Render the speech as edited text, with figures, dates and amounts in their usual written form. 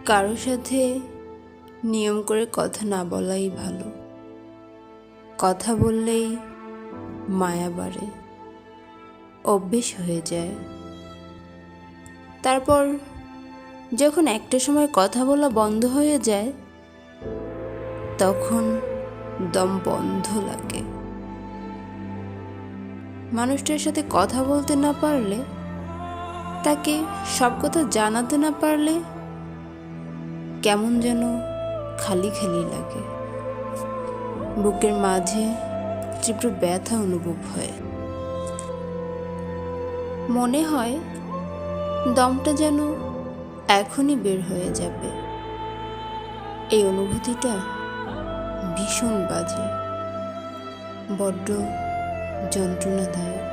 কারোর সাথে নিয়ম করে কথা না বলাই ভালো। কথা বললেই মায়া বাড়ে, অভ্যেস হয়ে যায়। তারপর যখন একটা সময় কথা বলা বন্ধ হয়ে যায়, তখন দম বন্ধ লাগে। মানুষটার সাথে কথা বলতে না পারলে, তাকে সব কথা জানাতে না পারলে কেমন যেন খালি খালি লাগে। বুকের মাঝে তীব্র ব্যথা অনুভব হয়। মনে হয় দমটা যেন এখনই বের হয়ে যাবে। এই অনুভূতিটা ভীষণ বাজে, বড্ড যন্ত্রণাদায়ক।